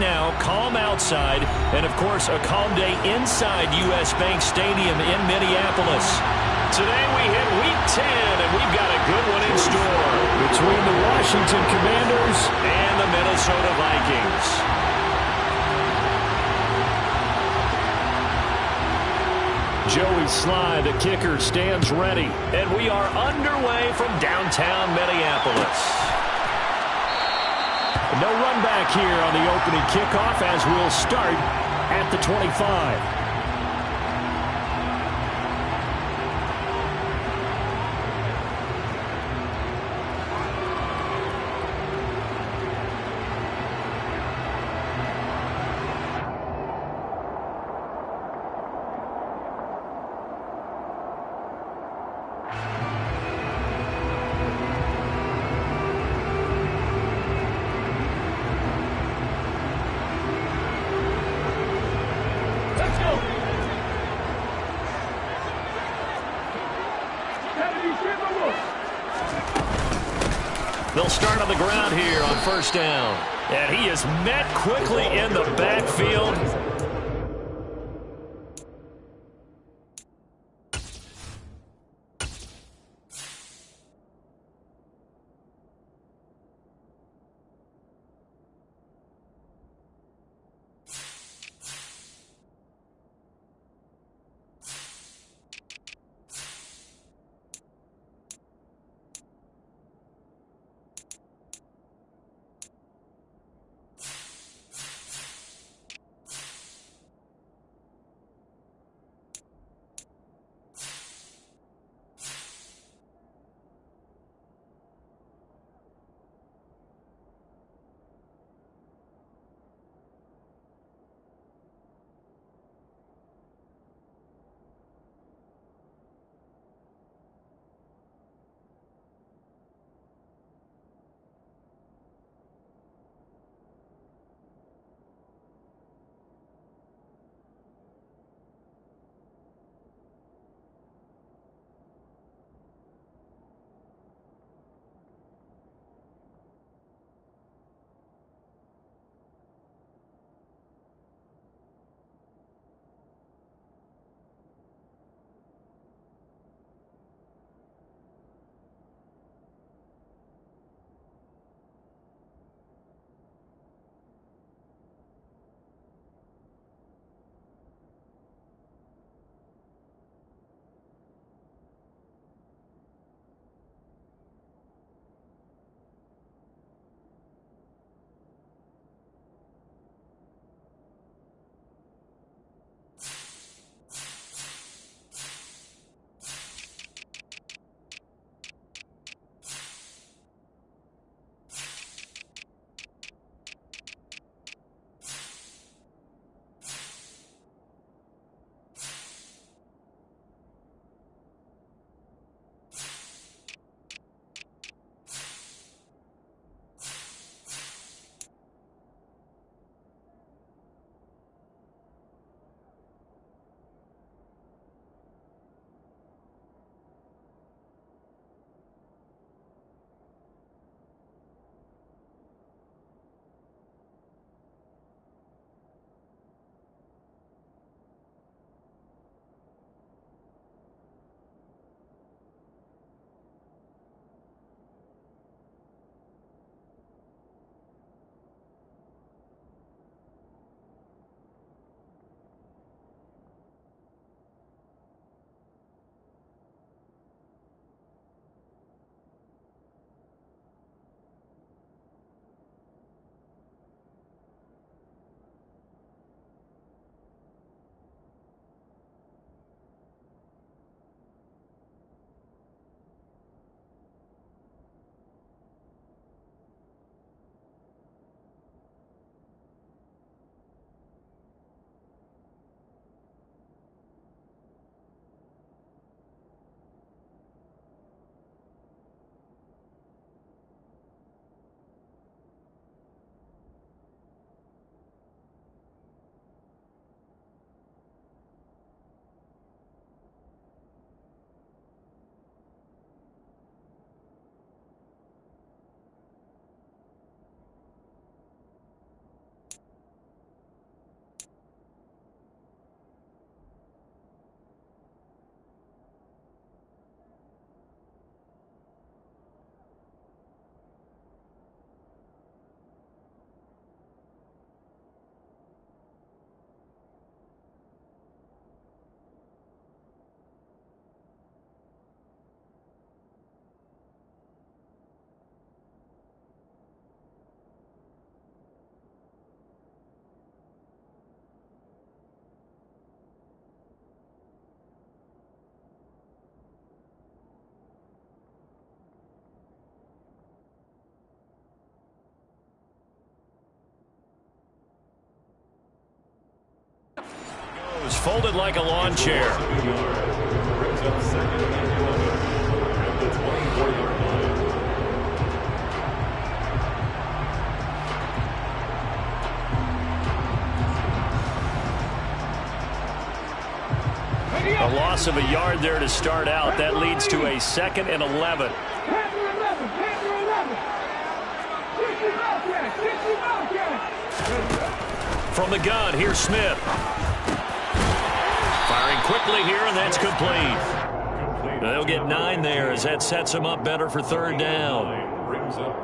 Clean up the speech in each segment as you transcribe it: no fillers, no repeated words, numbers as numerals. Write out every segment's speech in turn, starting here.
now, calm outside, and, of course, a calm day inside U.S. Bank Stadium in Minneapolis. Today we hit Week 10, and we've got a good one in store. Between the Washington Commanders and the Minnesota Vikings. Joey Sly, the kicker, stands ready. And we are underway from downtown Minneapolis. No run back here on the opening kickoff as we'll start at the 25. They'll start on the ground here on first down. And he is met quickly in the backfield. goes, folded like a lawn chair. A loss of a yard there to start out. That leads to a 2nd and 11. From the gun, here's Smith. Firing quickly here, and that's complete. They'll get 9 there as that sets them up better for 3rd down.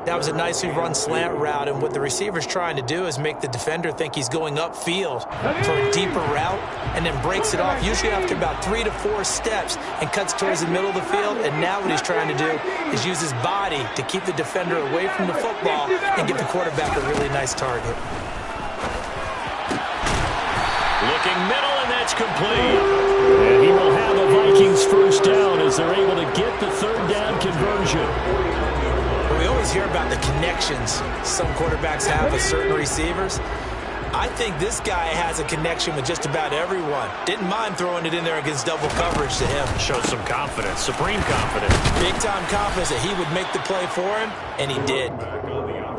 That was a nicely run slant route, and what the receiver's trying to do is make the defender think he's going upfield for a deeper route and then breaks it off, usually after about 3 to 4 steps, and cuts towards the middle of the field. And now what he's trying to do is use his body to keep the defender away from the football and give the quarterback a really nice target. Looking middle, and that's complete. And he will have a Vikings 1st down as they're able to get the 3rd down conversion. We always hear about the connections some quarterbacks have with certain receivers. I think this guy has a connection with just about everyone. Didn't mind throwing it in there against double coverage to him. Showed some confidence, supreme confidence. Big-time confidence that he would make the play for him, and he did.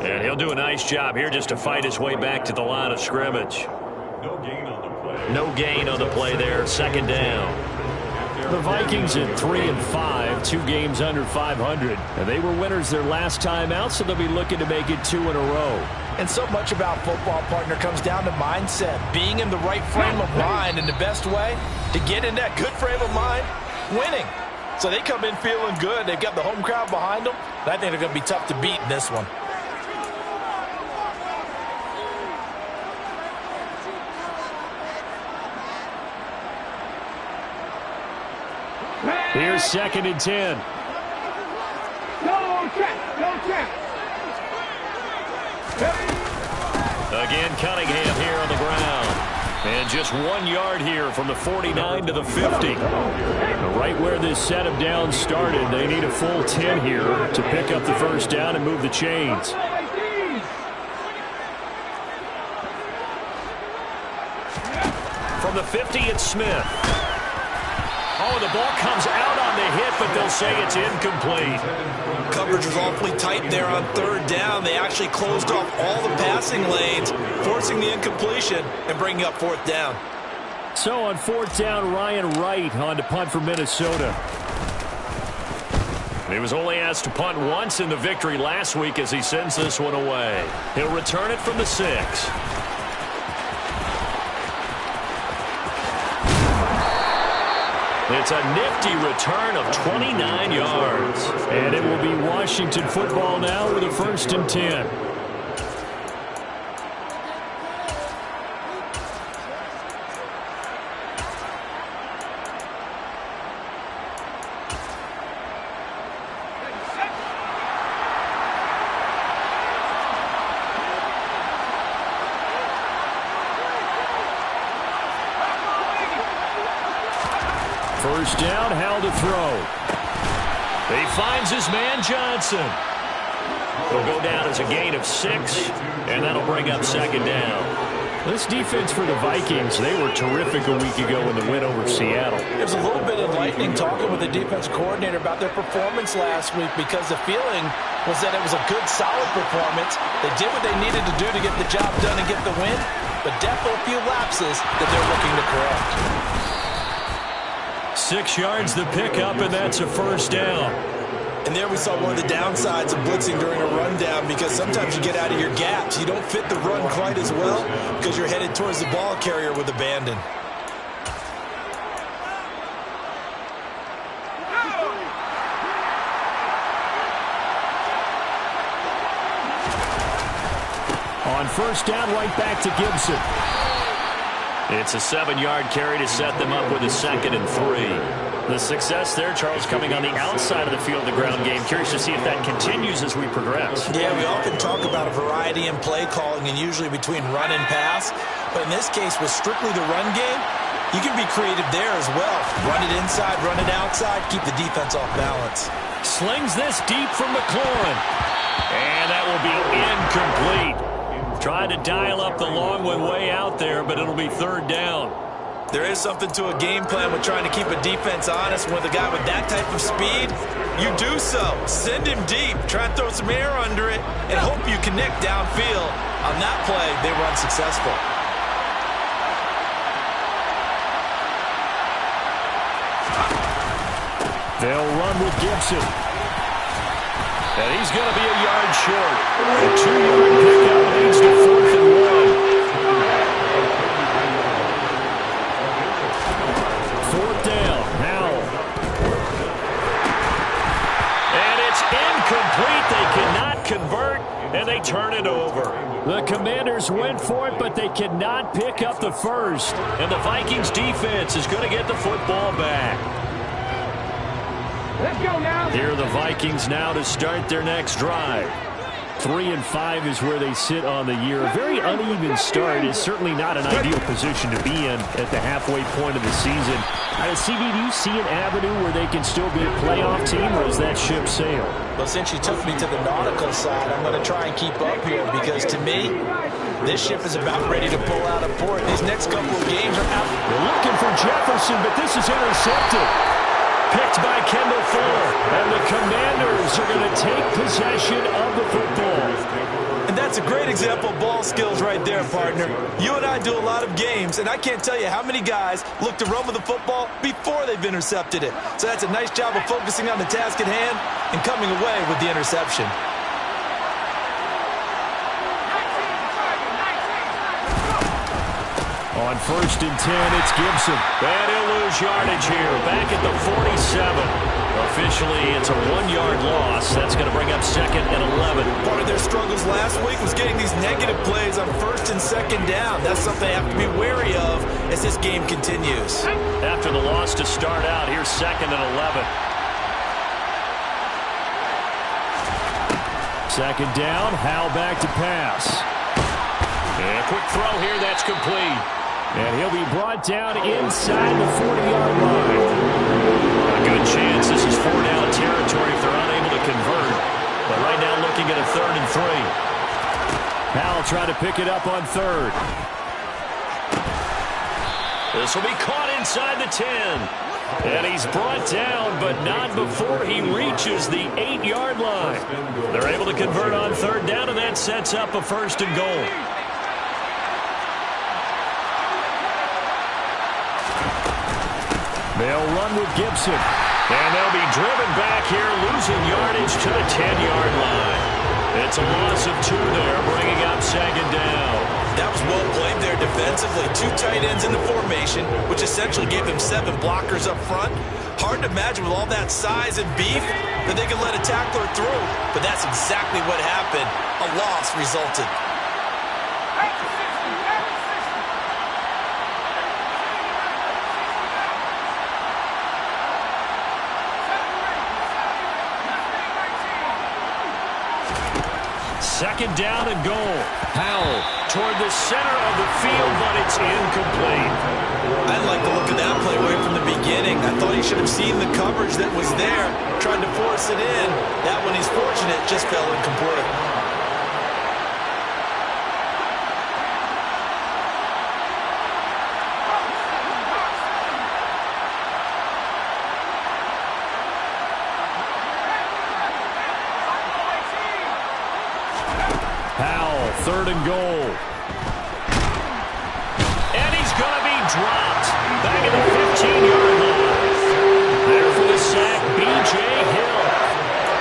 And he'll do a nice job here just to fight his way back to the line of scrimmage. No gain on the play there, 2nd down. The Vikings at 3-5, 2 games under 500. And they were winners their last time out, so they'll be looking to make it 2 in a row. And so much about football, partner, comes down to mindset. Being in the right frame of mind, and the best way to get in that good frame of mind, winning. So they come in feeling good. They've got the home crowd behind them. And I think they're going to be tough to beat in this one. Here's 2nd and 10. Again, Cunningham here on the ground. And just 1 yard here from the 49 to the 50. Right where this set of downs started, they need a full 10 here to pick up the 1st down and move the chains. From the 50, it's Smith. Oh, the ball comes out on the hit, but they'll say it's incomplete. Coverage was awfully tight there on 3rd down. They actually closed off all the passing lanes, forcing the incompletion and bringing up 4th down. So on 4th down, Ryan Wright on to punt for Minnesota. He was only asked to punt once in the victory last week as he sends this one away. He'll return it from the 6. It's a nifty return of 29 yards. And it will be Washington football now with a 1st and 10. First down, Howell to throw. He finds his man, Johnson. He'll go down as a gain of 6, and that'll bring up 2nd down. This defense for the Vikings, they were terrific a week ago in the win over Seattle. There's a little bit of lightning talking with the defense coordinator about their performance last week, because the feeling was that it was a good, solid performance. They did what they needed to do to get the job done and get the win, but definitely a few lapses that they're looking to correct. 6 yards the pickup, and that's a 1st down. And there we saw one of the downsides of blitzing during a rundown, because sometimes you get out of your gaps. You don't fit the run quite as well because you're headed towards the ball carrier with abandon. On 1st down, right back to Gibson. It's a 7-yard carry to set them up with a 2nd and 3. The success there, Charles, coming on the outside of the field, the ground game. Curious to see if that continues as we progress. Yeah, we often talk about a variety in play calling, and usually between run and pass. But in this case, with strictly the run game, you can be creative there as well. Run it inside, run it outside, keep the defense off balance. Slings this deep from McLaurin. And that will be incomplete. Tried to dial up the long one way out there, but it'll be 3rd down. There is something to a game plan with trying to keep a defense honest. With a guy with that type of speed, you do so. Send him deep. Try and throw some air under it and hope you connect downfield. On that play, they were unsuccessful. They'll run with Gibson. And he's going to be a yard short. A 2-yard pickup leads to 4th and 1. 4th down. Howell. And it's incomplete. They cannot convert, and they turn it over. The Commanders went for it, but they cannot pick up the first. And the Vikings defense is going to get the football back. Let's go now. Here are the Vikings now to start their next drive. 3-5 is where they sit on the year. A very uneven start is certainly not an ideal position to be in at the halfway point of the season. CB, do you see an avenue where they can still be a playoff team, or is that ship sailed? Well, since you took me to the nautical side, I'm going to try and keep up here because, to me, this ship is about ready to pull out of port. These next couple of games are out. They're looking for Jefferson, but this is intercepted. Picked by Kendall Fuller, and the Commanders are going to take possession of the football. And that's a great example of ball skills right there, partner. You and I do a lot of games, and I can't tell you how many guys look to run with the football before they've intercepted it. So that's a nice job of focusing on the task at hand and coming away with the interception. On 1st and 10, it's Gibson. And he'll lose yardage here. Back at the 47. Officially, it's a 1-yard loss. That's going to bring up 2nd and 11. Part of their struggles last week was getting these negative plays on 1st and 2nd down. That's something they have to be wary of as this game continues. After the loss to start out, here's 2nd and 11. 2nd down, Howell back to pass. And a quick throw here, that's complete. And he'll be brought down inside the 40-yard line. A good chance this is 4-down territory if they're unable to convert. But right now looking at a 3rd and 3. Howell trying to pick it up on 3rd. This will be caught inside the 10. And he's brought down, but not before he reaches the 8-yard line. They're able to convert on 3rd down, and that sets up a 1st and goal. They'll run with Gibson. And they'll be driven back here, losing yardage to the 10-yard line. It's a loss of 2 there, bringing up 2nd down. That was well played there defensively. 2 tight ends in the formation, which essentially gave them 7 blockers up front. Hard to imagine with all that size and beef that they could let a tackler through. But that's exactly what happened. A loss resulted. Second down and goal. Howell toward the center of the field, but it's incomplete. I like the look of that play right from the beginning. I thought he should have seen the coverage that was there, tried to force it in. That one, he's fortunate, just fell incomplete. Howell, 3rd and goal. And he's going to be dropped. Back at the 15-yard line. There for the sack, B.J. Hill.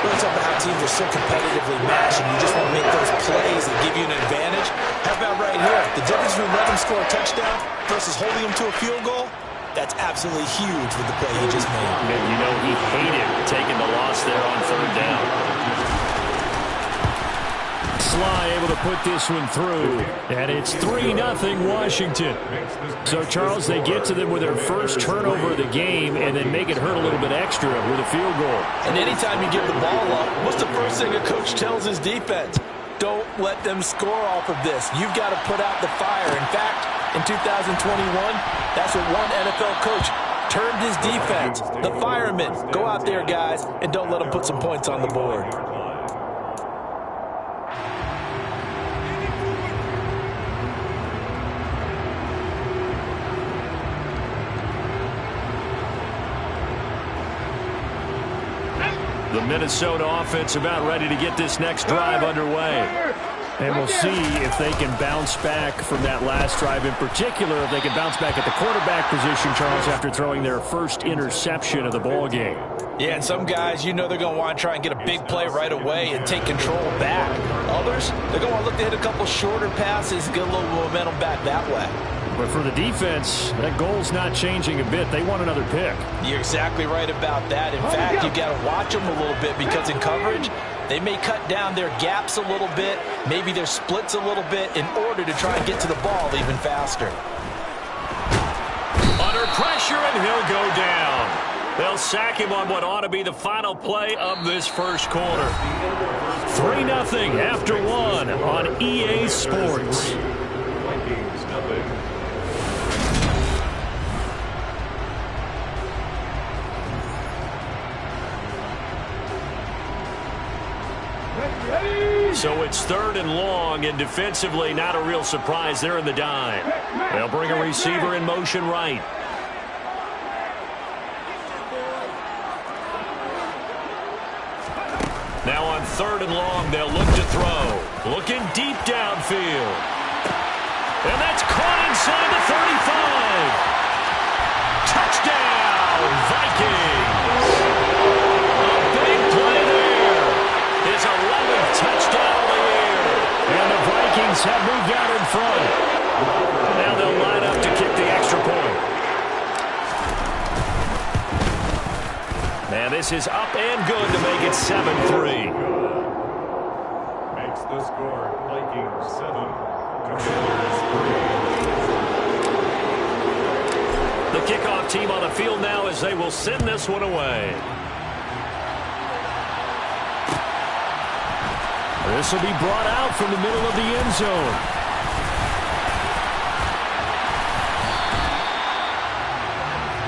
We're talking about how teams are so competitively matched, and you just want to make those plays that give you an advantage. How about right here? The difference between letting them score a touchdown versus holding them to a field goal, that's absolutely huge with the play he just made. And you know he hated taking the loss there on 3rd down. Sly able to put this one through, and it's 3-0 Washington. So, Charles, they get to them with their first turnover of the game and then make it hurt a little bit extra with a field goal. And anytime you give the ball up, what's the first thing a coach tells his defense? Don't let them score off of this. You've got to put out the fire. In fact, in 2021, that's what one NFL coach termed his defense. The firemen. Go out there, guys, and don't let them put some points on the board. The Minnesota offense about ready to get this next drive underway. And we'll see if they can bounce back from that last drive in particular, if they can bounce back at the quarterback position, Charles, after throwing their first interception of the ball game. Yeah, and some guys, you know they're going to want to try and get a big play right away and take control back. Others, they're going to want to look to hit a couple shorter passes and get a little momentum back that way. But for the defense, that goal's not changing a bit. They want another pick. You're exactly right about that. In fact, you've got to watch them a little bit because in coverage, they may cut down their gaps a little bit, maybe their splits a little bit in order to try and get to the ball even faster. Under pressure, and he'll go down. They'll sack him on what ought to be the final play of this first quarter. 3-0 after one on EA Sports. So it's 3rd and long, and defensively not a real surprise. They're in the dime. They'll bring a receiver in motion right. Now on 3rd and long, they'll look to throw. Looking deep downfield. And that's caught inside the 35. Touchdown, Vikings. A big play there. His 11th touchdown of the year. And the Vikings have moved out in front. Now they'll line up to kick the extra point. And this is up and good to make it 7-3. Makes the score Vikings 7, Commanders 3. The kickoff team on the field now as they will send this one away. This will be brought out from the middle of the end zone.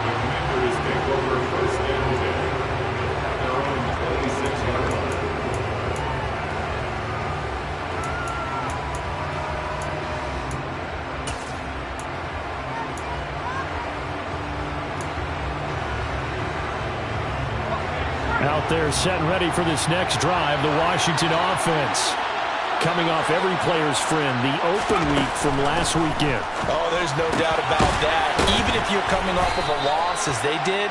The Commanders take over 1st and 10 at their own 26-yard line. Out there set and ready for this next drive, the Washington offense. Coming off every player's friend, the open week from last weekend. Oh, there's no doubt about that. Even if you're coming off of a loss as they did,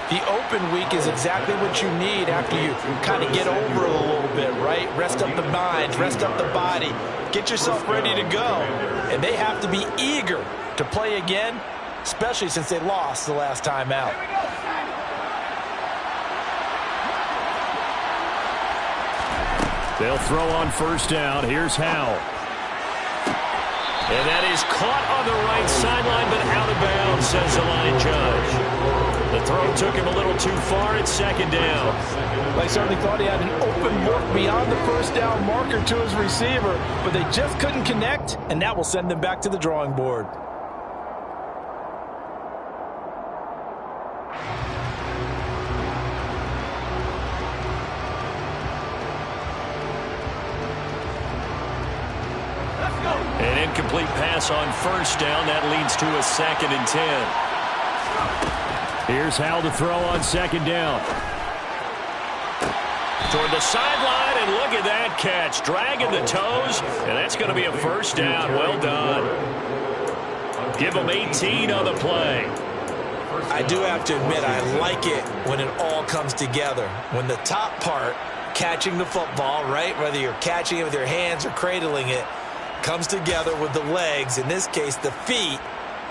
the open week is exactly what you need after you kind of get over it a little bit, right? Rest up the mind, rest up the body, get yourself ready to go. And they have to be eager to play again, especially since they lost the last time out. They'll throw on 1st down. Here's Howell. And that is caught on the right sideline, but out of bounds, says the line judge. The throw took him a little too far. It's 2nd down. They certainly thought he had an open look beyond the 1st down marker to his receiver, but they just couldn't connect, and that will send them back to the drawing board. An incomplete pass on 1st down. That leads to a 2nd and 10. Here's Howell to throw on 2nd down. Toward the sideline, and look at that catch. Dragging the toes, and that's going to be a 1st down. Well done. Give them 18 on the play. I do have to admit, I like it when it all comes together. When the top part, catching the football, right, whether you're catching it with your hands or cradling it, comes together with the legs, in this case the feet,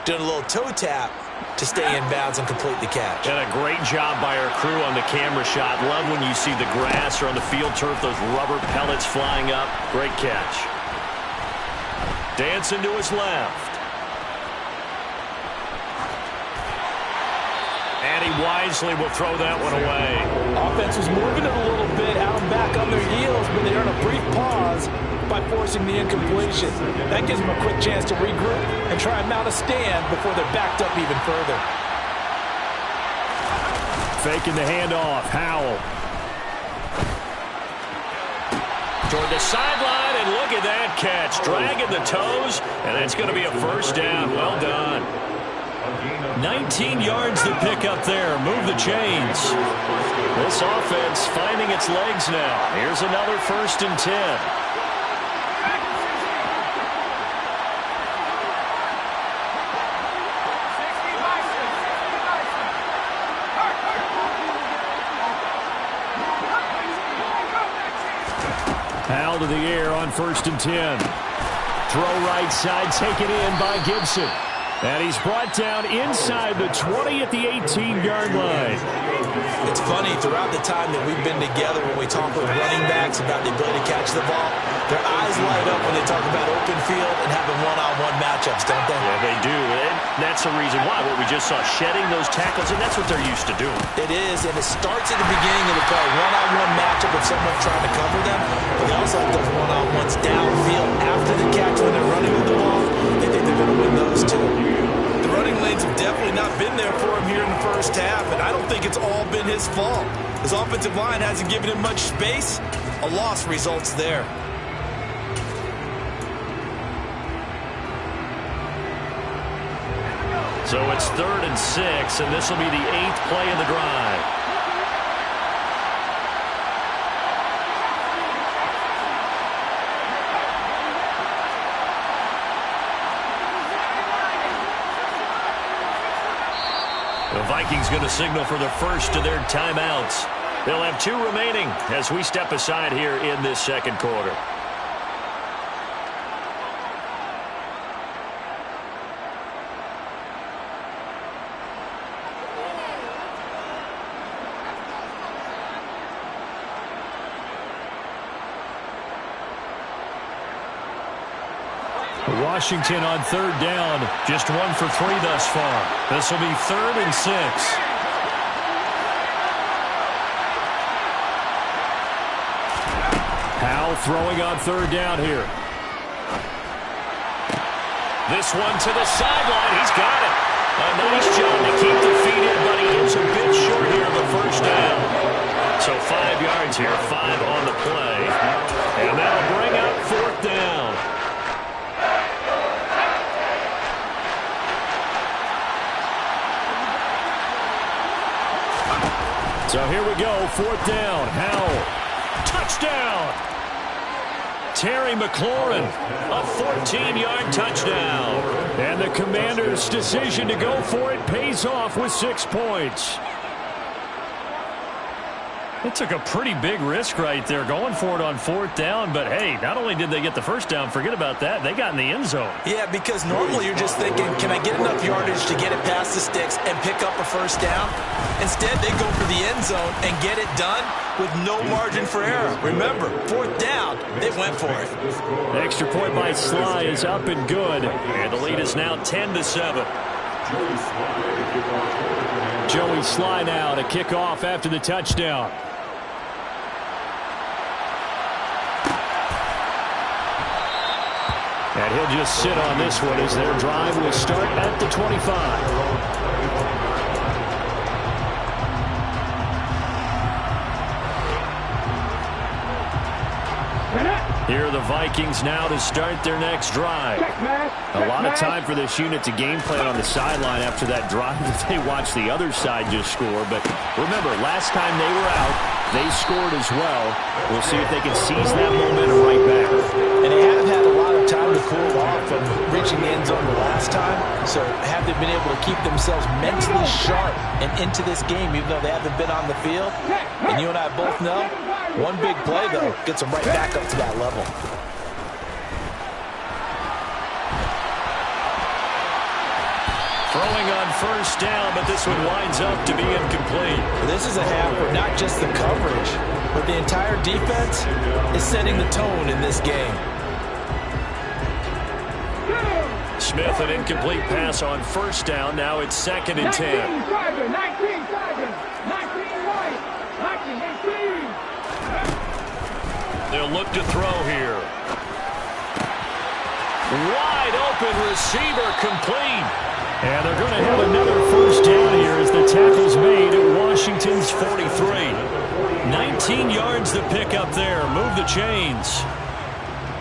doing a little toe tap to stay in bounds and complete the catch. And a great job by our crew on the camera shot. Love when you see the grass or on the field turf, those rubber pellets flying up. Great catch. Dancing to his left. And he wisely will throw that one away. Offense was moving it a little bit, out and back on their heels, but they earn a brief pause by forcing the incompletion. That gives them a quick chance to regroup and try and mount a stand before they're backed up even further. Faking the handoff. Howell. Toward the sideline, and look at that catch. Dragging the toes, and that's going to be a 1st down. Well done. A gain of 19 yards to pick up there. Move the chains. This offense finding its legs now. Here's another 1st and 10. Powell to the air on 1st and 10. Throw right side, taken in by Gibson. And he's brought down inside the 20 at the 18-yard line. It's funny, throughout the time that we've been together, when we talk with running backs about the ability to catch the ball, their eyes light up when they talk about open field and having one-on-one matchups, don't they? Yeah, they do. And that's the reason why. What we just saw, shedding those tackles, and that's what they're used to doing. It is, and it starts at the beginning of the play. One-on-one matchup with someone trying to cover them, but they also have those one-on-ones downfield after the catch when they're running with the ball. They think they're going to win those too. The running lanes have definitely not been there for him here in the first half, and I don't think it's all been his fault. His offensive line hasn't given him much space. A loss results there. So it's 3rd and 6, and this will be the 8th play of the drive. The Vikings going to signal for the first of their timeouts. They'll have 2 remaining as we step aside here in this second quarter. Washington on 3rd down. Just 1 for 3 thus far. This will be 3rd and 6. Powell throwing on 3rd down here. This one to the sideline. He's got it. A nice job to keep the feet in, but he is a bit short here of the 1st down. So 5 yards here, 5 on the play. And that'll bring up 4th down. So here we go, 4th down. Howell. Touchdown! Terry McLaurin, a 14-yard touchdown. And the Commanders' decision to go for it pays off with 6 points. They took a pretty big risk right there going for it on 4th down, but hey, not only did they get the 1st down, forget about that, they got in the end zone. Yeah, because normally you're just thinking, can I get enough yardage to get it past the sticks and pick up a 1st down? Instead, they go for the end zone and get it done with no margin for error. Remember, 4th down, they went for it. The extra point by Sly is up and good. And the lead is now 10-7. Joey Sly now to kick off after the touchdown. And he'll just sit on this one as their drive will start at the 25. Here are the Vikings now to start their next drive. A lot of time for this unit to game plan on the sideline after that drive that they watched the other side just score. But remember, last time they were out, they scored as well. We'll see if they can seize that momentum right back. And they haven't had a lot of time to cool off from reaching the end zone the last time. So have they been able to keep themselves mentally sharp and into this game, even though they haven't been on the field? And you and I both know, one big play, though, gets them right back up to that level. Throwing on 1st down, but this one winds up to be incomplete. This is a half where not just the coverage, but the entire defense is setting the tone in this game. Smith, an incomplete pass on 1st down. Now it's 2nd and 10. They'll look to throw here. Wide open receiver, complete. And they're going to have another 1st down here as the tackle's made at Washington's 43. 19 yards to pick up there. Move the chains.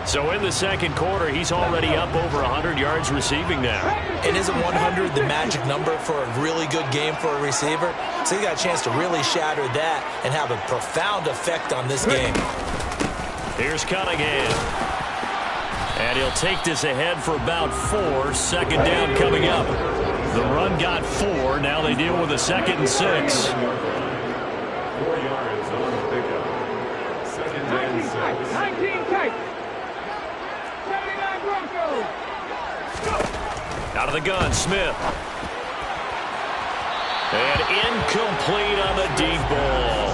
So in the second quarter, he's already up over 100 yards receiving now. And isn't 100 the magic number for a really good game for a receiver? So he got a chance to really shatter that and have a profound effect on this game. Here's Cunningham. And he'll take this ahead for about 4. Second down coming up. The run got 4. Now they deal with a 2nd and 6. 4 yards on the pickup. 2nd and 6. 19 tight. 79 Broncos. Out of the gun, Smith. And incomplete on the deep ball.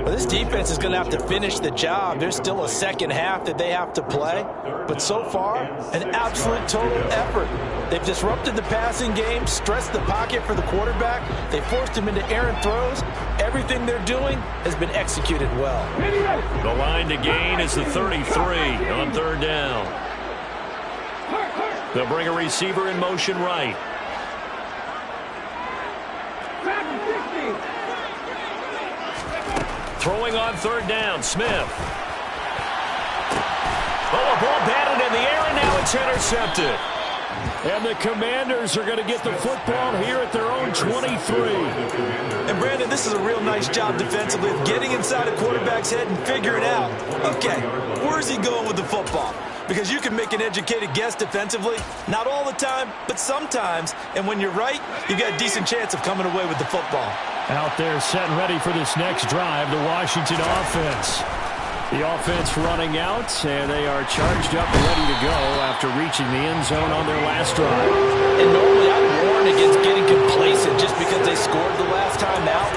Well, this defense is going to have to finish the job. There's still a second half that they have to play. But so far, an absolute total effort. They've disrupted the passing game, stressed the pocket for the quarterback. They forced him into errant throws. Everything they're doing has been executed well. The line to gain is the 33 on 3rd down. They'll bring a receiver in motion right. Throwing on 3rd down, Smith. Oh, a ball batted in the air, and now it's intercepted. And the Commanders are going to get the football here at their own 23. And, Brandon, this is a real nice job defensively of getting inside a quarterback's head and figuring out, okay, where's he going with the football? Because you can make an educated guess defensively. Not all the time, but sometimes. And when you're right, you've got a decent chance of coming away with the football. Out there set and ready for this next drive, the Washington offense. The offense running out, and they are charged up and ready to go after reaching the end zone on their last drive. And normally I'd warn against getting complacent just because they scored the last time out.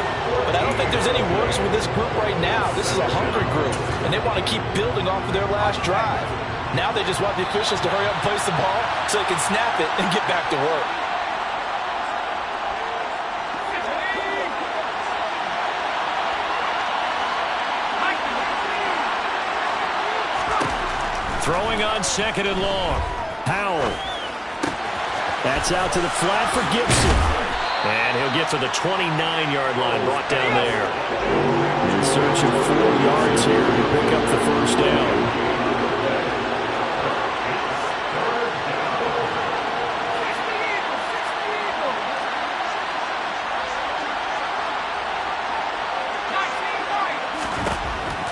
But I don't think there's any worries with this group right now. This is a hungry group, and they want to keep building off of their last drive. Now they just want the officials to hurry up and place the ball so they can snap it and get back to work. Throwing on 2nd and long. Howell. That's out to the flat for Gibson. And he'll get to the 29-yard line, brought down there. In search of 4 yards here to pick up the first down.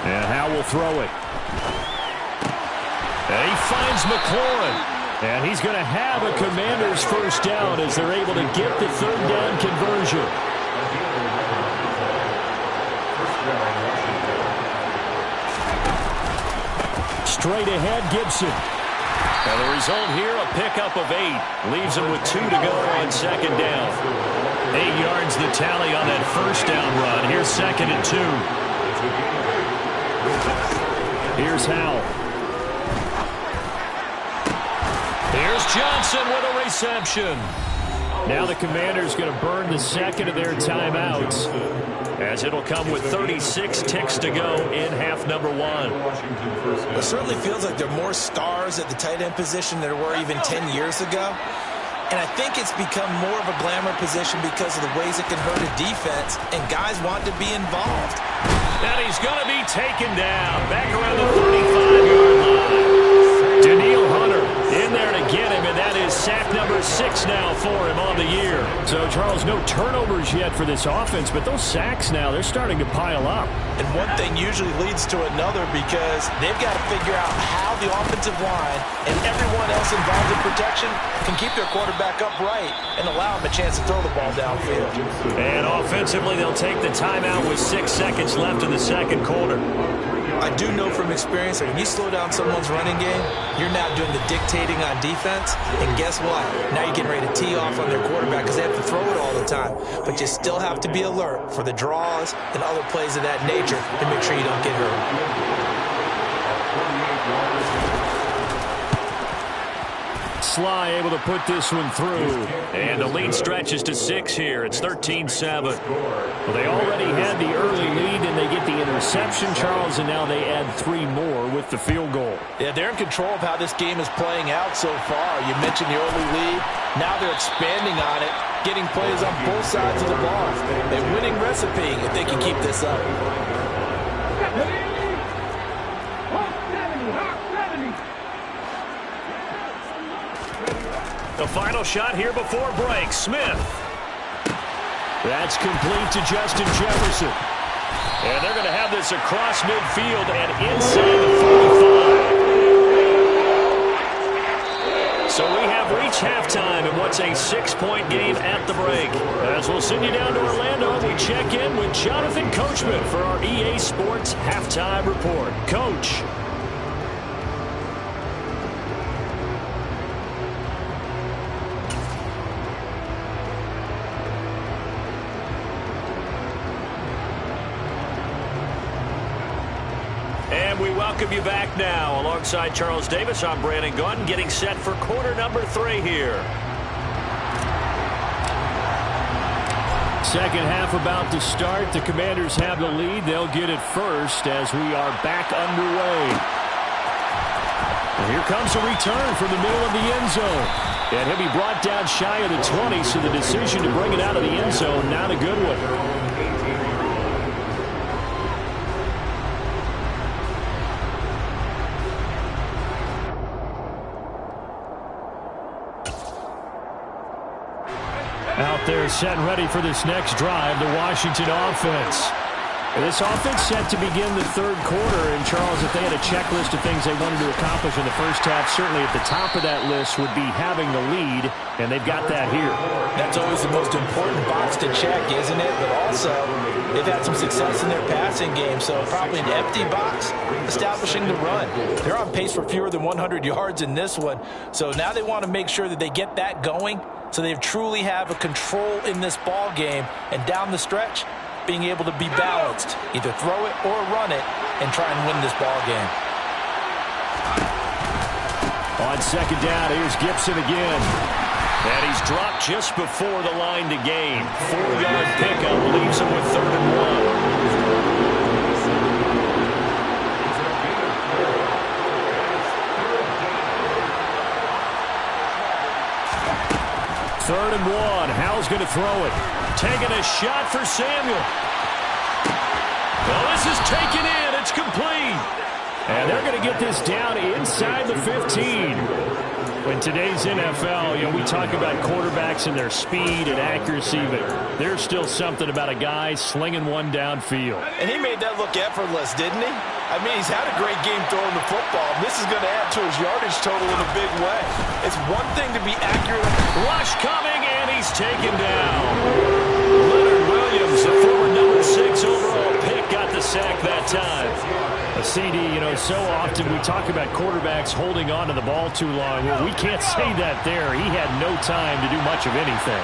And Howell will throw it. And he finds McLaurin. And he's going to have a Commander's first down as they're able to get the 3rd down conversion. Straight ahead, Gibson. And the result here, a pickup of 8. Leaves him with 2 to go on 2nd down. 8 yards the tally on that first down run. Here's 2nd and 2. Here's Howell. Here's Johnson with a reception. Now the Commanders going to burn the 2nd of their timeouts, as it'll come with 36 ticks to go in half number 1. It certainly feels like there are more stars at the tight end position than there were even 10 years ago. And I think it's become more of a glamour position because of the ways it can hurt a defense, and guys want to be involved. And he's going to be taken down back around the 35-yard line. Daniil Hunter in there to get him, and that is sack number 6 now for him on the year. So, Charles, no turnovers yet for this offense, but those sacks now, they're starting to pile up. And one thing usually leads to another because they've got to figure out how the offensive line and everyone else involved in protection can keep their quarterback upright and allow him a chance to throw the ball downfield. And offensively, they'll take the timeout with 6 seconds left in the second quarter. I do know from experience that when you slow down someone's running game, you're now doing the dictating on defense. And guess what? Now you're getting ready to tee off on their quarterback because they have to throw it all the time. But you still have to be alert for the draws and other plays of that nature to make sure you don't get hurt. Sly able to put this one through. And the lead stretches to 6 here. It's 13-7. Well, they already had the early lead, and they get the interception, Charles, and now they add 3 more with the field goal. Yeah, they're in control of how this game is playing out so far. You mentioned the early lead. Now they're expanding on it, getting plays on both sides of the ball. A winning recipe if they can keep this up. 70, 70. The final shot here before break. Smith. That's complete to Justin Jefferson. And they're going to have this across midfield and inside the 45. So we have reached halftime in what's a 6-point game at the break. As we'll send you down to Orlando, we check in with Jonathan Coachman for our EA Sports Halftime Report. Coach. And we welcome you back now. Alongside Charles Davis, I'm Brandon Gunn, getting set for quarter number 3 here. Second half about to start. The Commanders have the lead. They'll get it first as we are back underway. And here comes a return from the middle of the end zone. And he'll be brought down shy of the 20, so the decision to bring it out of the end zone, not a good one. Out there set and ready for this next drive, the Washington offense. And this offense set to begin the third quarter. And, Charles, if they had a checklist of things they wanted to accomplish in the first half, certainly at the top of that list would be having the lead, and they've got that here. That's always the most important box to check, isn't it? But also, they've had some success in their passing game, so probably an empty box establishing the run. They're on pace for fewer than 100 yards in this one, so now they want to make sure that they get that going so they truly have a control in this ball game, and down the stretch, being able to be balanced, either throw it or run it, and try and win this ball game. On second down, here's Gibson again. And he's dropped just before the line to gain. 4-yard pickup leaves him with 3rd and 1. Third and 1. Howell's going to throw it. Taking a shot for Samuel. Well, this is taken in. It's complete. And they're going to get this down inside the 15. In today's NFL, we talk about quarterbacks and their speed and accuracy, but there's still something about a guy slinging one downfield. And he made that look effortless, didn't he? I mean, he's had a great game throwing the football. This is going to add to his yardage total in a big way. It's one thing to be accurate. Rush coming, and he's taken down. Leonard Williams, the former number 6 overall pick, got the sack that time. CD, so often we talk about quarterbacks holding on to the ball too long. Well, we can't say that there. He had no time to do much of anything.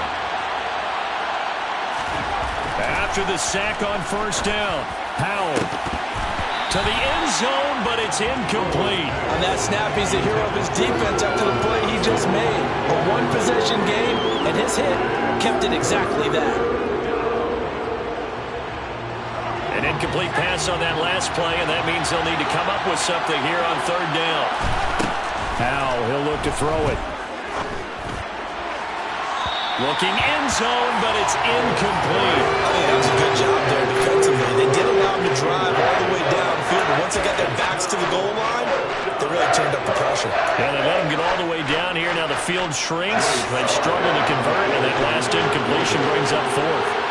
After the sack on first down, Howell to the end zone, but it's incomplete. On that snap, he's the hero of his defense after the play he just made. A one-possession game, and his hit kept it exactly that. An incomplete pass on that last play, and that means they'll need to come up with something here on 3rd down. Howell, he'll look to throw it. Looking end zone, but it's incomplete. I think that was a good job there defensively. They did allow him to drive all the way downfield, but once they got their backs to the goal line, they really turned up the pressure. Yeah, they let him get all the way down here. Now the field shrinks. They've struggled to convert, and that last incompletion brings up 4th.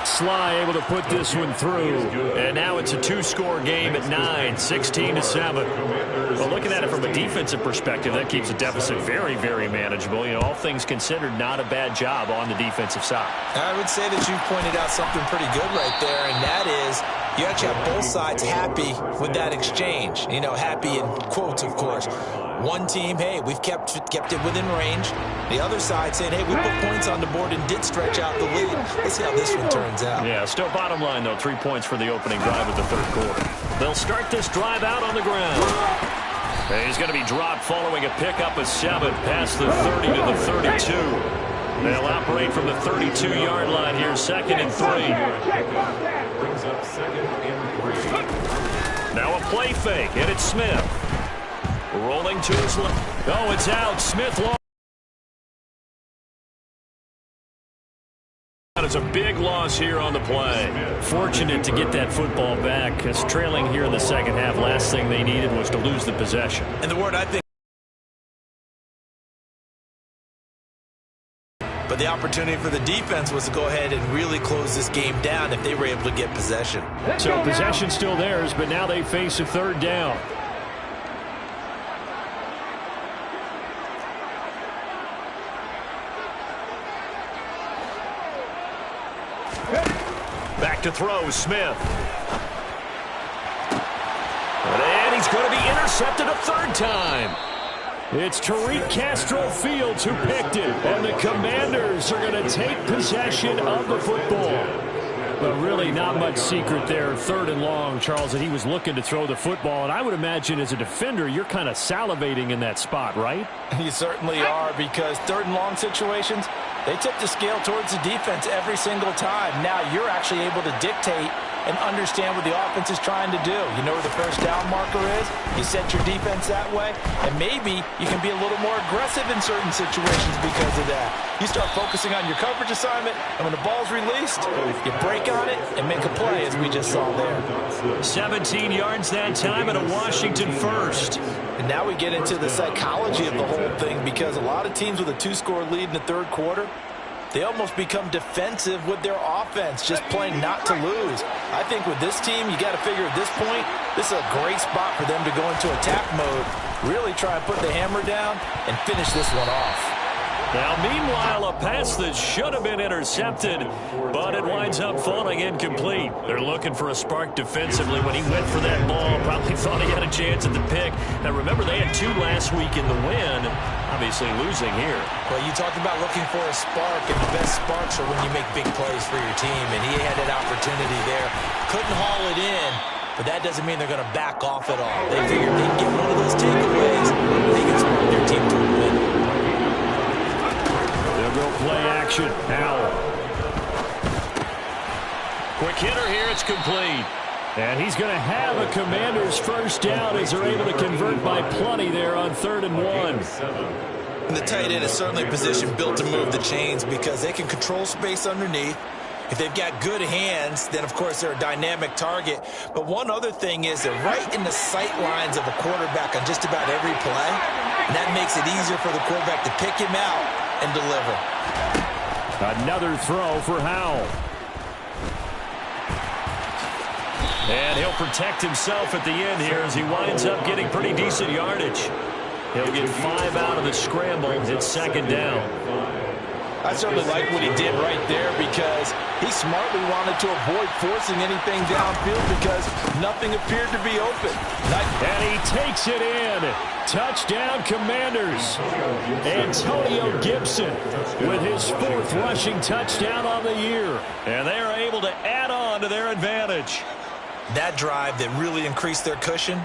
Sly able to put this one through. And now it's a 2-score game at 9, 16-7. Well, looking at it from a defensive perspective, that keeps the deficit very, very manageable. All things considered, not a bad job on the defensive side. I would say that you pointed out something pretty good right there, and that is you actually have both sides happy with that exchange. Happy in quotes, of course. One team, hey, we've kept it within range. The other side saying, hey, we put points on the board and did stretch out the lead. Let's see how this one turns out. Yeah, still bottom line, though, 3 points for the opening drive of the 3rd quarter. They'll start this drive out on the ground. And he's going to be dropped following a pickup of 7 past the 30 to the 32. They'll operate from the 32-yard line here, 2nd and 3. Brings up 2nd and 3. Now a play fake, and it's Smith. Rolling to his left. Oh, it's out. Smith lost. It's a big loss here on the play. Fortunate to get that football back, because trailing here in the second half, last thing they needed was to lose the possession. And the word I think, but the opportunity for the defense was to go ahead and really close this game down if they were able to get possession. So possession still theirs, but now they face a third down. Back to throw, Smith. And he's going to be intercepted a third time. It's Tariq Castro Fields who picked it, and the Commanders are going to take possession of the football. But really not much secret there. Third and long, Charles, that he was looking to throw the football. And I would imagine as a defender, you're kind of salivating in that spot, right? You certainly are, because third and long situations, they tip the scale towards the defense every single time. Now you're actually able to dictate and understand what the offense is trying to do. You know where the first down marker is. You set your defense that way, and maybe you can be a little more aggressive in certain situations because of that. You start focusing on your coverage assignment, and when the ball's released, you break on it and make a play, as we just saw there. 17 yards that time and a Washington first. And now we get into the psychology of the whole thing, because a lot of teams with a 2-score lead in the third quarter, they almost become defensive with their offense, just playing not to lose. I think with this team, you got to figure at this point, this is a great spot for them to go into attack mode, really try and put the hammer down and finish this one off. Now, meanwhile, a pass that should have been intercepted, but it winds up falling incomplete. They're looking for a spark defensively. When he went for that ball, probably thought he had a chance at the pick. Now, remember, they had 2 last week in the win, obviously losing here. Well, you talked about looking for a spark, and the best sparks are when you make big plays for your team, and he had that opportunity there. Couldn't haul it in, but that doesn't mean they're going to back off at all. They figured they can get one of those takeaways, they can spark their team to a win. They'll go play action. Howell. Quick hitter here. It's complete. And he's going to have a Commander's first down as they're able to convert by plenty there on 3rd and 1. And the tight end is certainly a position built to move the chains, because they can control space underneath. If they've got good hands, then, of course, they're a dynamic target. But one other thing is they're right in the sight lines of a quarterback on just about every play. And that makes it easier for the quarterback to pick him out and deliver. Another throw for Howell. And he'll protect himself at the end here as he winds up getting pretty decent yardage. He'll get 5 out of the scramble. It's 2nd down. I certainly like what he did right there, because he smartly wanted to avoid forcing anything downfield because nothing appeared to be open. And he takes it in. Touchdown, Commanders. Antonio Gibson with his 4th rushing touchdown on the year. And they are able to add on to their advantage. That drive that really increased their cushion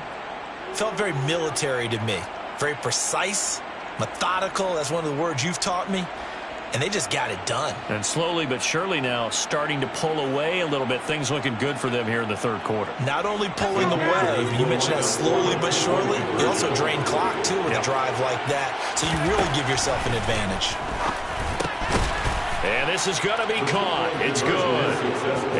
felt very military to me. Very precise, methodical. That's one of the words you've taught me. And they just got it done. And slowly but surely now starting to pull away a little bit. Things looking good for them here in the 3rd quarter. Not only pulling away, you mentioned that slowly but surely, you also drain clock, too, with a drive like that. So you really give yourself an advantage. And this is going to be caught. It's good.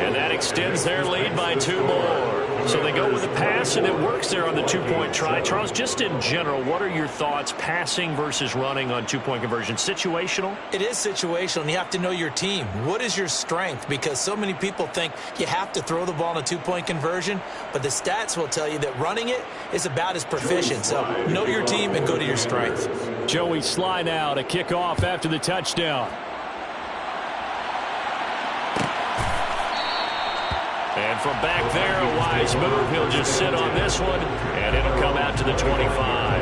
And that extends their lead by 2 more. So they go with the pass, and it works there on the 2-point try. Charles, just in general, what are your thoughts passing versus running on 2-point conversion? Situational? It is situational, and you have to know your team. What is your strength? Because so many people think you have to throw the ball in a 2-point conversion, but the stats will tell you that running it is about as proficient. So know your team and go to your strength. Joey Sly now to kick off after the touchdown. And from back there, a wise move. He'll just sit on this one, and it'll come out to the 25.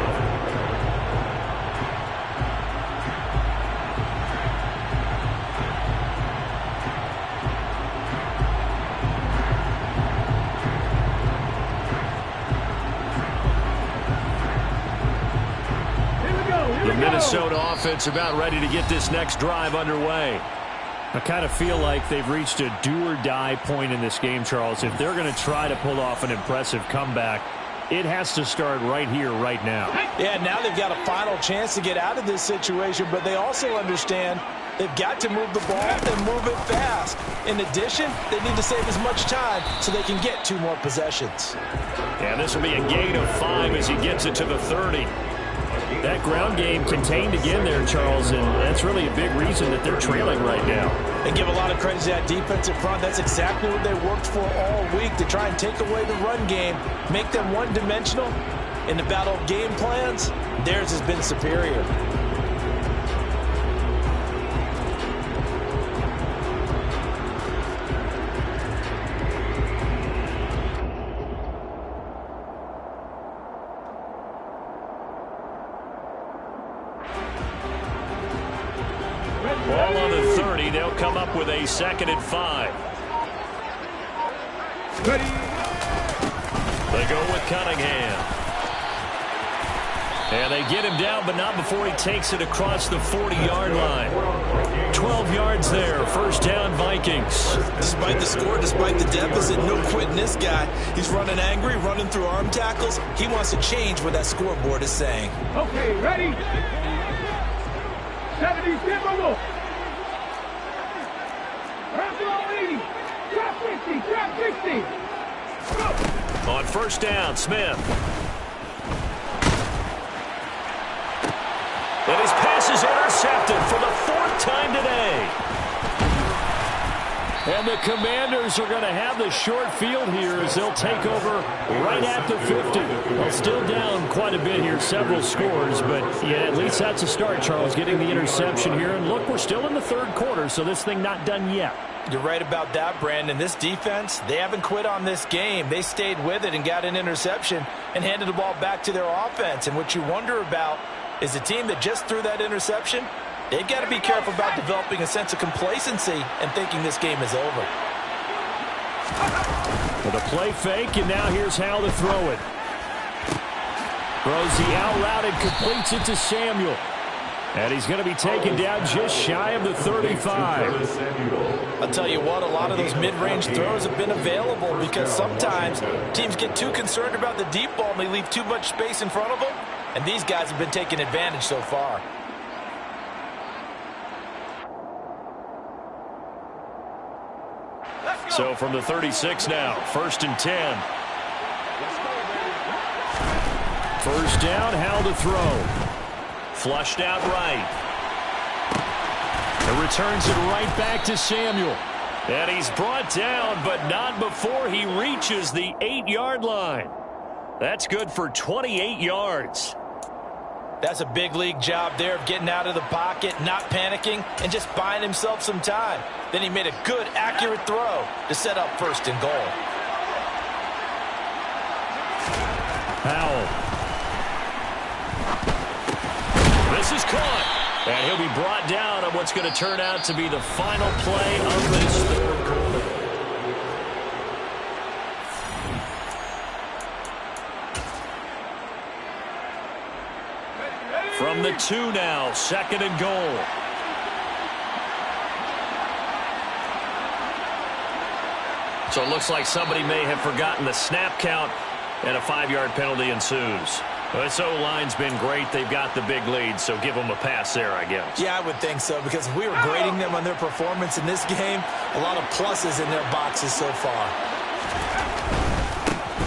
The Minnesota offense about ready to get this next drive underway. I kind of feel like they've reached a do-or-die point in this game, Charles. If they're going to try to pull off an impressive comeback, it has to start right here, right now. Yeah, now they've got a final chance to get out of this situation, but they also understand They've got to move the ball and move it fast. In addition, they need to save as much time so they can get 2 more possessions. And this will be a gain of 5 as he gets it to the 30. That ground game contained again there, Charles, and that's really a big reason that they're trailing right now. They give a lot of credit to that defensive front. That's exactly what they worked for all week, to try and take away the run game, make them one-dimensional. In the battle of game plans, theirs has been superior. Ball on the 30. They'll come up with a 2nd and 5. Ready. They go with Cunningham. And they get him down, but not before he takes it across the 40-yard line. 12 yards there. 1st down, Vikings. Despite the score, despite the deficit, no quitting this guy. He's running angry, running through arm tackles. He wants to change what that scoreboard is saying. Okay, ready. 70, step on. Drop 80. Drop 50. Drop 60. Go. On 1st down, Smith. And his pass is intercepted for the 4th time today. And the Commanders are going to have the short field here as they'll take over right at the 50. Well, still down quite a bit here, several scores, but yeah, at least that's a start, Charles, getting the interception here. And look, we're still in the 3rd quarter, so this thing not done yet. You're right about that, Brandon. This defense, they haven't quit on this game. They stayed with it and got an interception and handed the ball back to their offense. And what you wonder about is the team that just threw that interception, they've got to be careful about developing a sense of complacency and thinking this game is over. With a play fake, and now here's how to throw it. Throws the out route and completes it to Samuel. And he's going to be taken down just shy of the 35. I'll tell you what, a lot of those mid-range throws have been available because sometimes teams get too concerned about the deep ball and they leave too much space in front of them. And these guys have been taking advantage so far. So from the 36 now, 1st and 10. 1st down, how to throw. Flushed out right. And returns it right back to Samuel. And he's brought down, but not before he reaches the 8-yard line. That's good for 28 yards. That's a big league job there of getting out of the pocket, not panicking, and just buying himself some time. Then he made a good, accurate throw to set up 1st and goal. Powell. This is caught. And he'll be brought down on what's going to turn out to be the final play of this 3rd quarter. From the 2 now, 2nd and goal. So it looks like somebody may have forgotten the snap count, and a 5-yard penalty ensues. Well, this O-line's been great. They've got the big lead, so give them a pass there, I guess. Yeah, I would think so, because if we were grading them on their performance in this game, a lot of pluses in their boxes so far.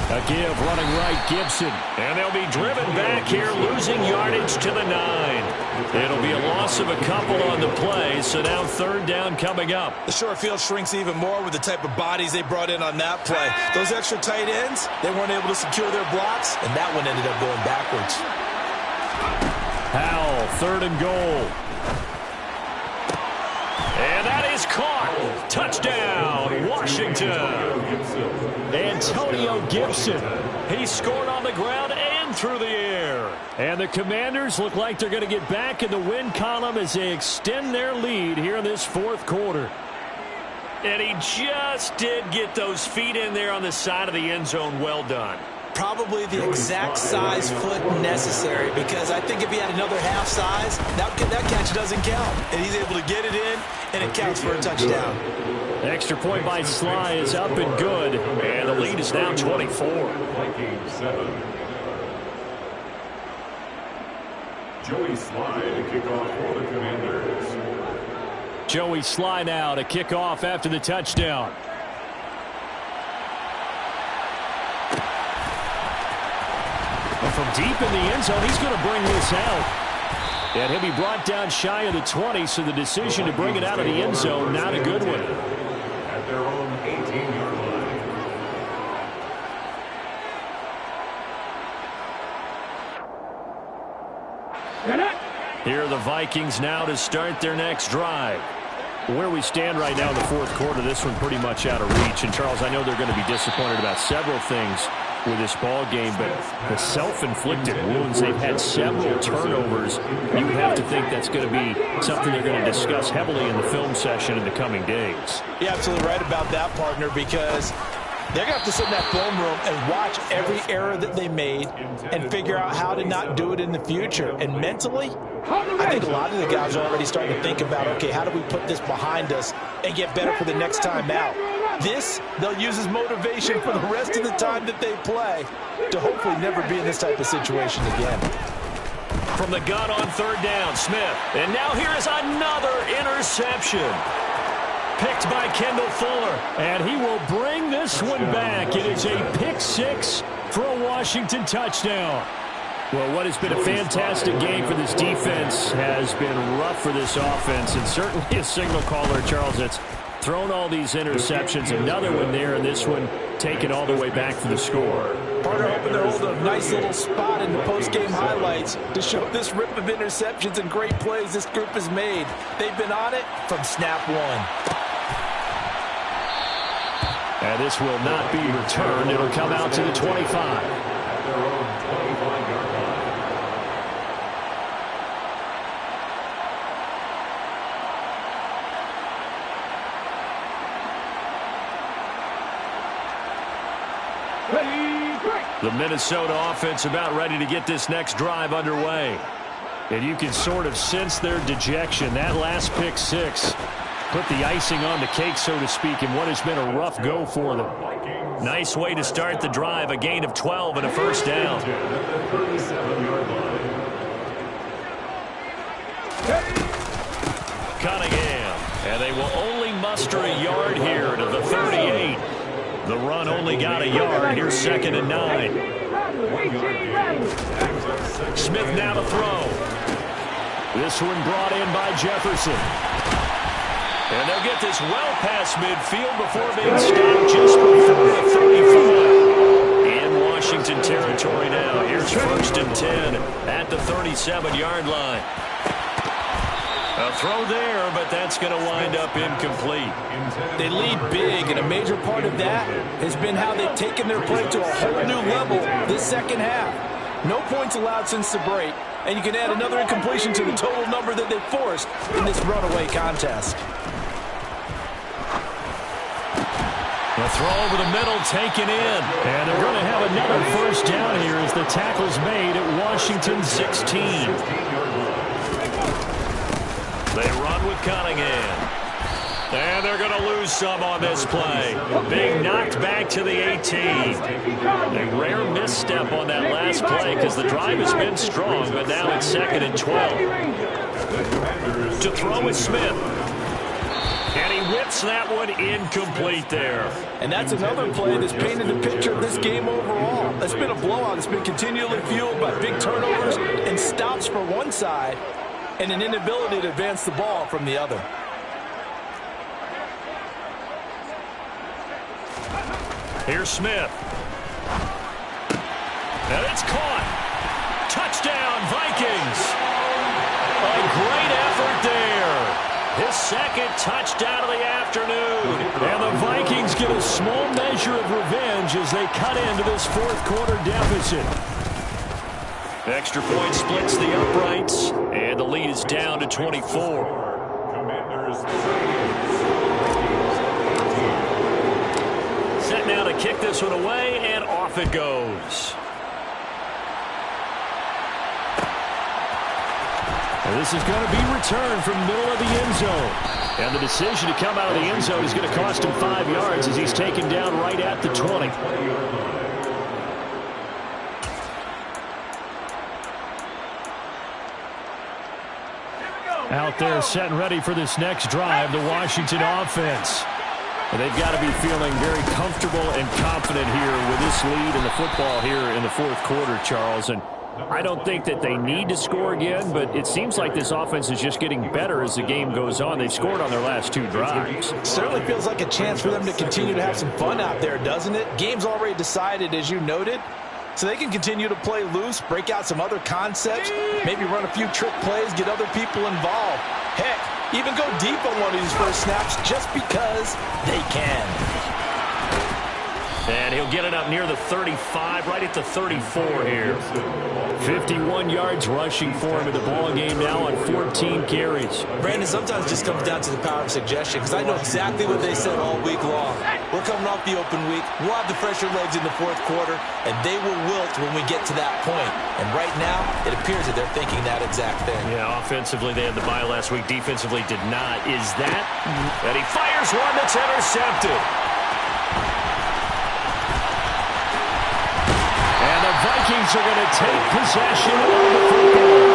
A give running right, Gibson. And they'll be driven back here, losing yardage to the 9. It'll be a loss of a couple on the play, so now 3rd down coming up. The short field shrinks even more with the type of bodies they brought in on that play. Those extra tight ends, they weren't able to secure their blocks, and that one ended up going backwards. Powell, 3rd and goal. And that is caught. Touchdown, Washington. Antonio Gibson. He scored on the ground and through the air. And the Commanders look like they're going to get back in the win column as they extend their lead here in this 4th quarter. And he just did get those feet in there on the side of the end zone. Well done. Probably the exact size foot necessary, because I think if he had another half size, that catch doesn't count. And he's able to get it in, and it counts for a touchdown. Extra point by Sly is up and good. And the lead is now 24. Vikings 7. Joey Sly to kick off for the Commanders. Joey Sly now to kick off after the touchdown. And from deep in the end zone, he's going to bring this out. And he'll be brought down shy of the 20, so the decision to bring it out of the end zone, not a good one. At their own 18-yard line. Here are the Vikings now to start their next drive. Where we stand right now in the fourth quarter, this one pretty much out of reach. And, Charles, I know they're going to be disappointed about several things with this ball game, but the self-inflicted wounds, they've had several turnovers. You would have to think that's going to be something they're going to discuss heavily in the film session in the coming days. You're absolutely right about that, partner, because they're going to have to sit in that film room and watch every error that they made and figure out how to not do it in the future. And mentally, I think a lot of the guys are already starting to think about, okay, how do we put this behind us and get better for the next time out? This, they'll use as motivation for the rest of the time that they play to hopefully never be in this type of situation again. From the gun on third down, Smith. And now here is another interception. Picked by Kendall Fuller. And he will bring this one back. It is a pick six for a Washington touchdown. Well, what has been a fantastic game for this defense has been rough for this offense, and certainly a signal caller, Charles, that's thrown all these interceptions. Another one there, and this one taken all the way back for the score. Partner hoping to hold a nice little spot in the post-game highlights to show this rip of interceptions and great plays this group has made. They've been on it from snap one. And this will not be returned. It'll come out to the 25. The Minnesota offense about ready to get this next drive underway. And you can sort of sense their dejection. That last pick six put the icing on the cake, so to speak, in what has been a rough go for them. Nice way to start the drive, a gain of 12 and a first down. Cunningham, and they will only muster a yard here to the 38. The run only got a yard. Here's 2nd and 9. Smith now to throw. This one brought in by Jefferson. And they'll get this well past midfield before being stopped just before the 35. In Washington territory now. Here's 1st and 10 at the 37-yard line. A throw there, but that's going to wind up incomplete. They lead big, and a major part of that has been how they've taken their play to a whole new level this second half. No points allowed since the break, and you can add another incompletion to the total number that they forced in this runaway contest. The throw over the middle taken in. And they're going to have another first down here as the tackle's made at Washington 16. They run with Cunningham. And they're going to lose some on this play. Being knocked back to the 18. A rare misstep on that last play because the drive has been strong, but now it's 2nd and 12. To throw is Smith. And he whips that one incomplete there. And that's another play that's painted the picture of this game overall. It's been a blowout. It's been continually fueled by big turnovers and stops for one side and an inability to advance the ball from the other. Here's Smith. And it's caught. Touchdown, Vikings. A great effort there. His 2nd touchdown of the afternoon. And the Vikings get a small measure of revenge as they cut into this fourth quarter deficit. Extra point splits the uprights, and the lead is down to 24. Set now to kick this one away, and off it goes. And this is going to be returned from the middle of the end zone. And the decision to come out of the end zone is going to cost him 5 yards as he's taken down right at the 20. Out there setting ready for this next drive, the Washington offense. And they've got to be feeling very comfortable and confident here with this lead in the football here in the fourth quarter, Charles. And I don't think that they need to score again, but it seems like this offense is just getting better as the game goes on. They've scored on their last 2 drives. Certainly feels like a chance for them to continue to have some fun out there, doesn't it? Game's already decided, as you noted. So they can continue to play loose, break out some other concepts, maybe run a few trick plays, get other people involved. Heck, even go deep on one of these first snaps just because they can. And he'll get it up near the 35, right at the 34 here. 51 yards rushing for him in the ball game now on 14 carries. Brandon, sometimes it just comes down to the power of suggestion, because I know exactly what they said all week long. We're coming off the open week. We'll have the fresher legs in the fourth quarter, and they will wilt when we get to that point. And right now, it appears that they're thinking that exact thing. Yeah, offensively, they had the bye last week. Defensively, did not. Is that? And he fires one that's intercepted. Vikings are going to take possession of the football.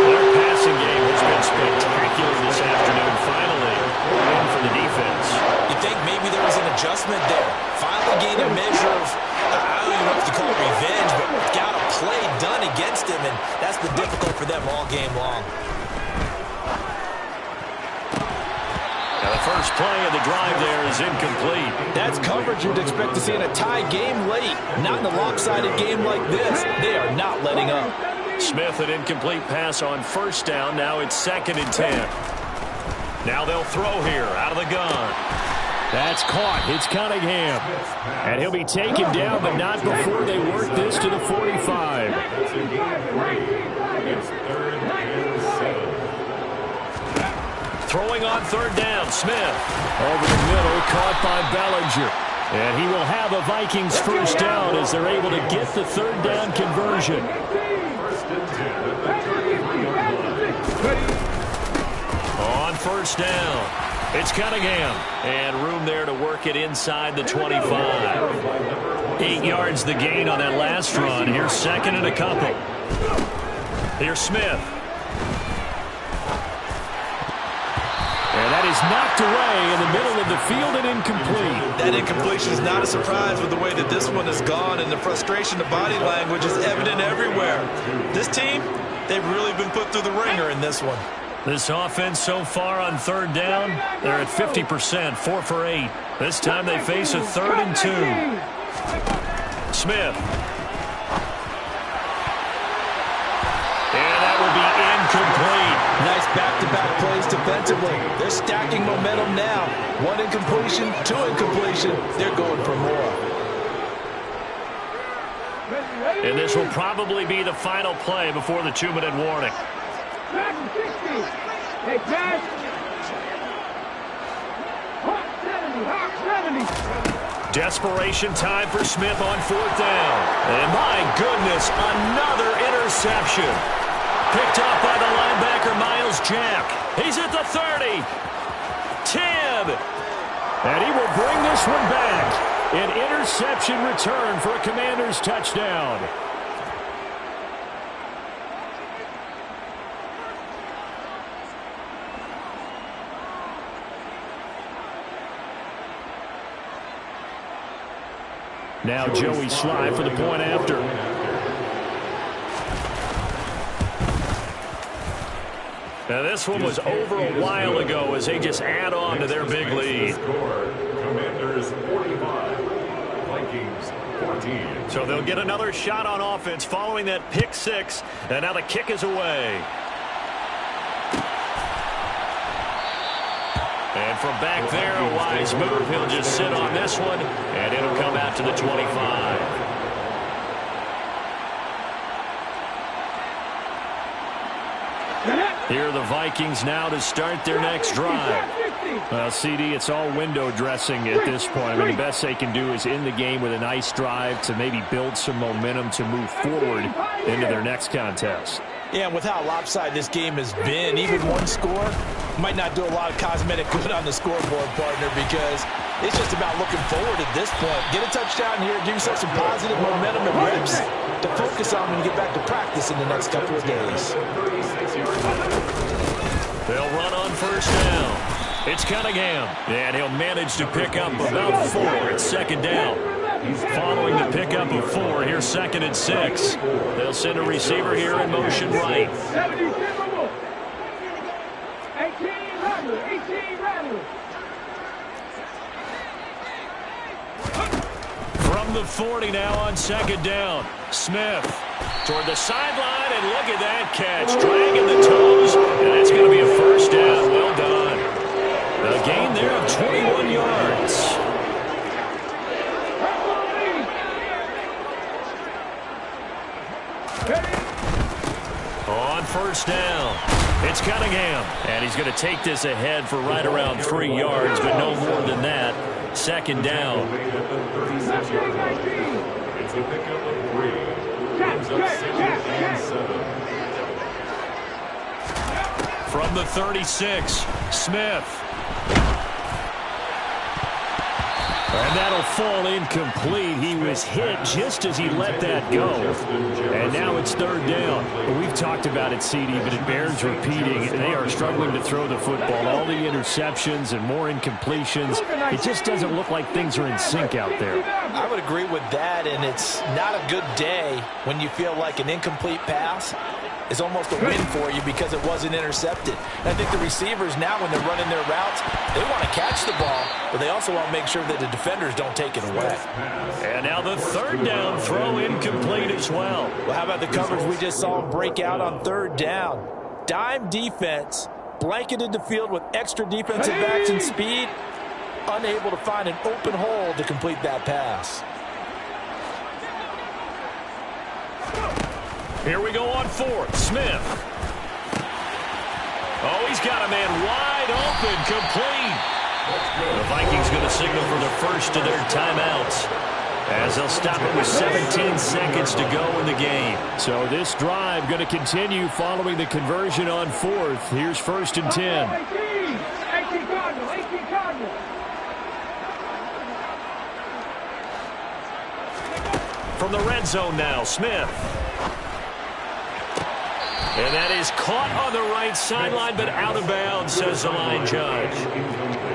Their passing game has been spectacular this afternoon. Finally, win for the defense. You think maybe there was an adjustment there? Finally gained a measure of, I don't even know if you call it revenge, but got a play done against him, and that's been difficult for them all game long. Now the first play of the drive there is incomplete. That's coverage you'd expect to see in a tie game late. Not in a lopsided game like this. They are not letting up. Smith, an incomplete pass on first down. Now it's 2nd and 10. Now they'll throw here out of the gun. That's caught. It's Cunningham. And he'll be taken down, but not before they work this to the 45. It's 3rd and 7. Throwing on 3rd down, Smith. Over the middle, caught by Bellinger. And he will have a Vikings first down as they're able to get the 3rd down conversion. 1st and 10 at the 33-yard line. On 1st down. It's Cunningham. And room there to work it inside the 25. 8 yards the gain on that last run. Here's 2nd and a couple. Here's Smith. And that is knocked away in the middle of the field and incomplete. That incompletion is not a surprise with the way that this one has gone, and the frustration of body language is evident everywhere. This team, they've really been put through the ringer in this one. This offense so far on 3rd down, they're at 50%, 4 for 8. This time they face a 3rd and 2. Smith. And that will be incomplete. Nice back-to-back plays defensively. They're stacking momentum now. 1 incompletion, 2 incompletion. They're going for more. And this will probably be the final play before the 2-minute warning. Desperation time for Smith on 4th down. And my goodness, another interception. Picked up by the linebacker, Miles Jack. He's at the 30. 10. And he will bring this one back. An interception return for a Commanders touchdown. Now Joey Sly for the point after. Now this one was over a while ago as they just add on to their big lead. Commanders 45, Vikings 14. So they'll get another shot on offense following that pick 6, and now the kick is away. And from back there, a wise move. He'll just sit on this one, and it'll come out to the 25. Here are the Vikings now to start their next drive. Well, CD, it's all window dressing at this point. I mean, the best they can do is end the game with a nice drive to maybe build some momentum to move forward into their next contest. Yeah, and with how lopsided this game has been, even one score might not do a lot of cosmetic good on the scoreboard, partner, because it's just about looking forward at this point. Get a touchdown here, give yourself some positive momentum and reps to focus on when you get back to practice in the next couple of days. 36-yard line. They'll run on first down. It's Cunningham, and he'll manage to pick up about 4 at second down. Following the pickup of 4, here's 2nd and 6. They'll send a receiver here in motion right. From the 40 now on 2nd down. Smith toward the sideline, and look at that catch. Dragging the toes, and that's going to be a first down. Well done. A gain there of 21 yards. On first down, it's Cunningham. And he's going to take this ahead for right around 3 yards, but no more than that. 2nd down. It's a pickup of 3. Brings up 2nd and 7. From the 36, Smith. And that'll fall incomplete. He was hit just as he let that go. And now it's 3rd down. Well, we've talked about it, CD, but it bears repeating. They are struggling to throw the football. All the interceptions and more incompletions. It just doesn't look like things are in sync out there. I would agree with that, and it's not a good day when you feel like an incomplete pass is almost a win for you because it wasn't intercepted. And I think the receivers now, when they're running their routes, they want to catch the ball, but they also want to make sure that the defenders don't take it away. And now the 3rd down throw incomplete as well. Well, how about the coverage we just saw break out on 3rd down? Dime defense, blanketed the field with extra defensive backs and speed, unable to find an open hole to complete that pass. Here we go on 4th. Smith. Oh, he's got a man wide open, complete. The Vikings going to signal for the first of their timeouts, as they'll stop it with 17 seconds to go in the game. So this drive going to continue following the conversion on 4th. Here's 1st and 10. From the red zone now, Smith. And that is caught on the right sideline, but out of bounds, says the line judge.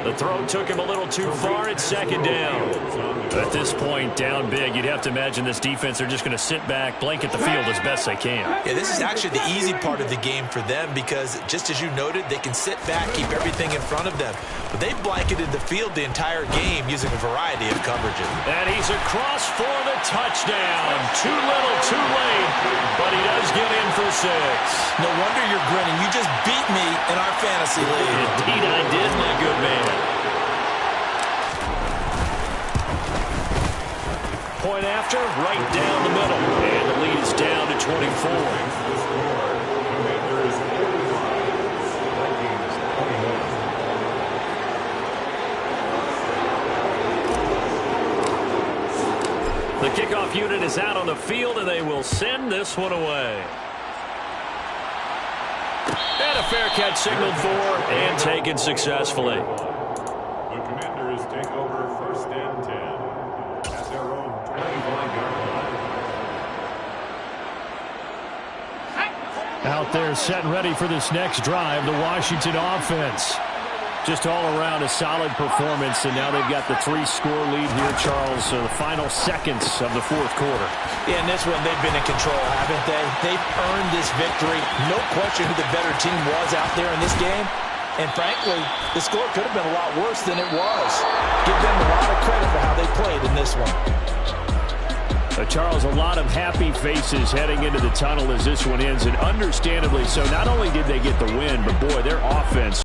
The throw took him a little too far at 2nd down. At this point, down big, you'd have to imagine this defense, they're just going to sit back, blanket the field as best they can. Yeah, this is actually the easy part of the game for them because, just as you noted, they can sit back, keep everything in front of them. But they've blanketed the field the entire game using a variety of coverages. And he's across for the touchdown. Too little, too late, but he does get in for 6. No wonder you're grinning. You just beat me in our fantasy league. Indeed I did, my good man. Point after, right down the middle. And the lead is down to 24. The kickoff unit is out on the field, and they will send this one away. And a fair catch signaled for and taken successfully. The Commanders take over 1st and 10 at their own 25-yard line. Out there set and ready for this next drive, the Washington offense. Just all around a solid performance, and now they've got the 3-score lead here, Charles. So the final seconds of the 4th quarter. Yeah, in this one, they've been in control, haven't they? They've earned this victory. No question who the better team was out there in this game. And frankly, the score could have been a lot worse than it was. Give them a lot of credit for how they played in this one. Charles, a lot of happy faces heading into the tunnel as this one ends, and understandably so. Not only did they get the win, but boy, their offense